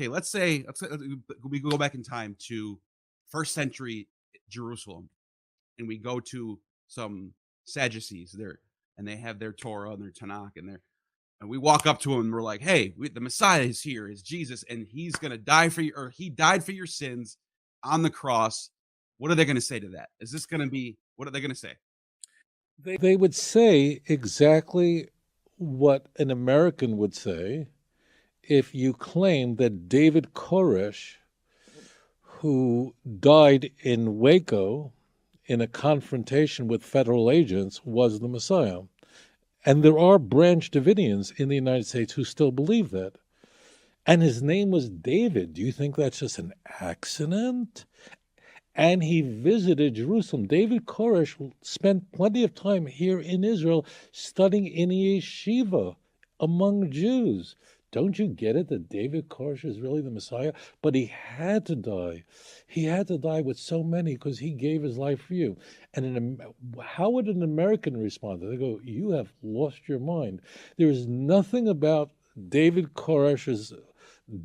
Okay, let's say we go back in time to first century Jerusalem, and we go to some Sadducees there, and they have their Torah and their Tanakh, and we walk up to him and we're like, "Hey, the Messiah is here, is Jesus, and he's gonna die for you, or he died for your sins on the cross." What are they gonna say to that? Is this gonna be what are they gonna say? They would say exactly what an American would say if you claimed that David Koresh, who died in Waco in a confrontation with federal agents, was the Messiah. And there are Branch Davidians in the United States who still believe that. And his name was David. Do you think that's just an accident? And he visited Jerusalem. David Koresh spent plenty of time here in Israel studying in yeshiva among Jews. Don't you get it that David Koresh is really the Messiah? But he had to die. He had to die with so many because he gave his life for you. And how would an American respond? They go, "You have lost your mind." There is nothing about David Koresh's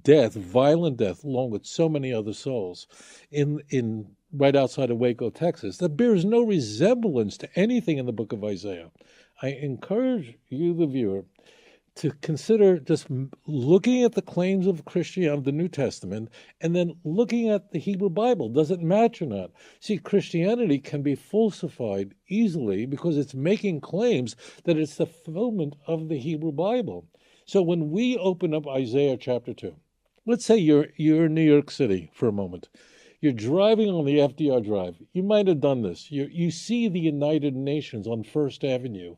death, violent death, along with so many other souls, in right outside of Waco, Texas, that bears no resemblance to anything in the book of Isaiah. I encourage you, the viewer, to consider just looking at the claims of Christianity, the New Testament, and then looking at the Hebrew Bible. Does it match or not? See, Christianity can be falsified easily because it's making claims that it's the fulfillment of the Hebrew Bible. So when we open up Isaiah chapter 2, let's say you're in New York City for a moment. You're driving on the FDR Drive. You might have done this. You see the United Nations on First Avenue,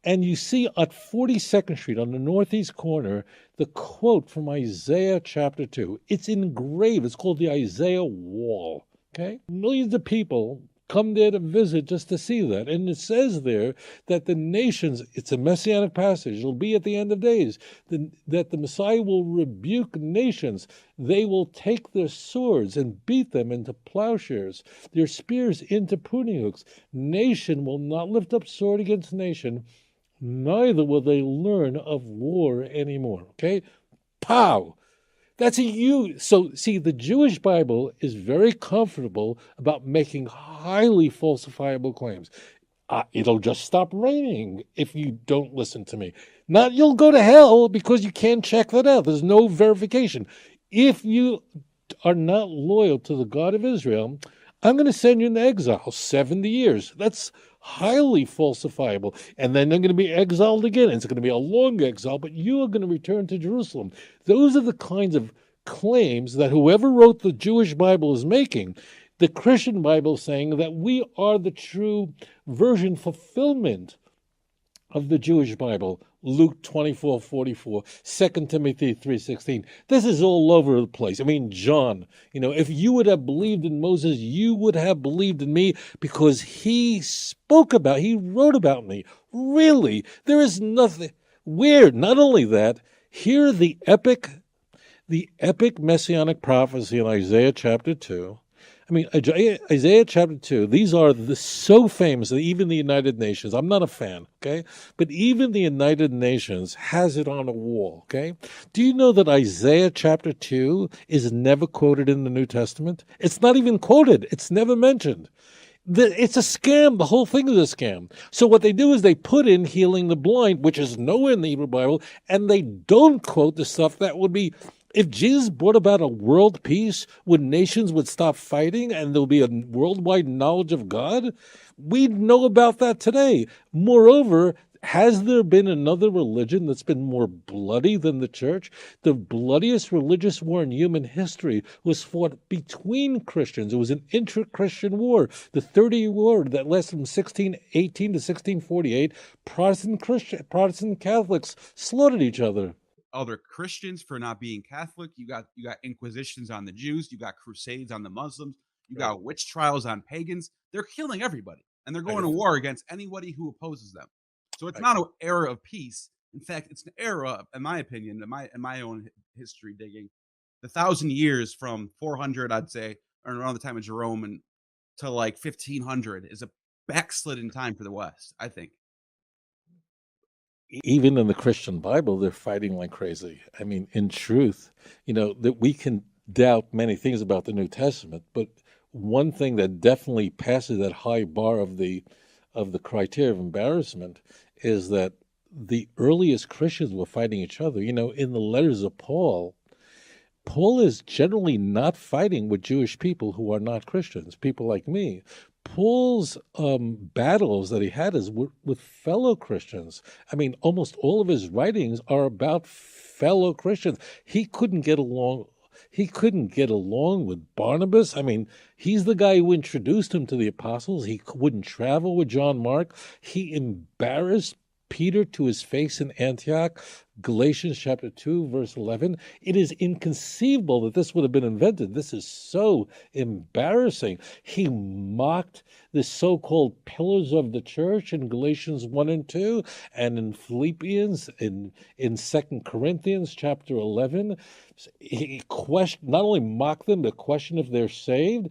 and you see at 42nd Street on the northeast corner the quote from Isaiah chapter 2. It's engraved. It's called the Isaiah Wall. Okay? Millions of people come there to visit just to see that. And it says there that the nations, it's a messianic passage, it'll be at the end of days, that the Messiah will rebuke nations. They will take their swords and beat them into plowshares, their spears into pruning hooks. Nation will not lift up sword against nation, neither will they learn of war anymore. Okay? Pow! That's a huge. So, see, the Jewish Bible is very comfortable about making highly falsifiable claims. It'll just stop raining if you don't listen to me. Not you'll go to hell because you can't check that out. There's no verification. If you are not loyal to the God of Israel, I'm going to send you into exile 70 years. That's highly falsifiable. And then they're going to be exiled again. It's going to be a long exile, but you are going to return to Jerusalem. Those are the kinds of claims that whoever wrote the Jewish Bible is making. The Christian Bible is saying that we are the true version fulfillment of the Jewish Bible. Luke 24:44, 2 Timothy 3:16. This is all over the place. I mean, John, if you would have believed in Moses, you would have believed in me because he wrote about me. Really, there is nothing weird. Not only that, here the epic messianic prophecy in Isaiah chapter 2. I mean, Isaiah chapter 2, these are so famous that even the United Nations, I'm not a fan, okay? But even the United Nations has it on a wall, okay? Do you know that Isaiah chapter 2 is never quoted in the New Testament? It's not even quoted, it's never mentioned. It's a scam. The whole thing is a scam. So what they do is they put in healing the blind, which is nowhere in the Hebrew Bible, and they don't quote the stuff that would be. If Jesus brought about a world peace, would nations would stop fighting and there'll be a worldwide knowledge of God? We know about that today. Moreover, has there been another religion that's been more bloody than the church? The bloodiest religious war in human history was fought between Christians. It was an intra-Christian war, the 30-Year War that lasted from 1618 to 1648. Protestant Catholics slaughtered each other. Other Christians for not being Catholic. You got inquisitions on the Jews. You got crusades on the Muslims. You Right. got witch trials on pagans. They're killing everybody, and they're I going to got war against anybody who opposes them. So it's I, not an era of peace. In fact, it's an era, in my opinion, in my own history digging, the 1,000 years from 400, I'd say, or around the time of Jerome, and to like 1500 is a backslidden time for the West. I think. even in the Christian Bible, they're fighting like crazy. I mean, in truth, that we can doubt many things about the New Testament, but one thing that definitely passes that high bar of the criteria of embarrassment is that the earliest Christians were fighting each other. In the letters of Paul is generally not fighting with Jewish people who are not Christians, people like me. Paul's battles that he had is with fellow Christians. I mean, almost all of his writings are about fellow Christians. He couldn't get along. He couldn't get along with Barnabas. I mean, he's the guy who introduced him to the apostles. He wouldn't travel with John Mark. He embarrassed Peter to his face in Antioch. Galatians chapter 2, verse 11. It is inconceivable that this would have been invented. This is so embarrassing. He mocked the so-called pillars of the church in Galatians 1 and 2, and in Philippians, in 2 Corinthians chapter 11. He not only mocked them, but questioned if they're saved.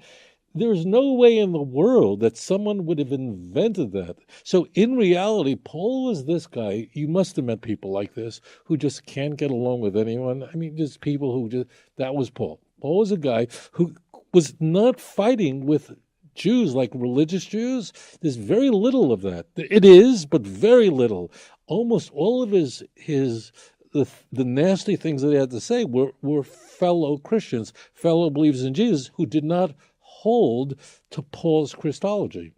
There's no way in the world that someone would have invented that. So in reality, Paul was this guy. You must have met people like this who just can't get along with anyone. I mean, just people that was Paul. Paul was a guy who was not fighting with Jews like religious Jews. There's very little of that. It is, but very little. Almost all of the nasty things that he had to say were fellow Christians, fellow believers in Jesus who did not hold to Paul's Christology.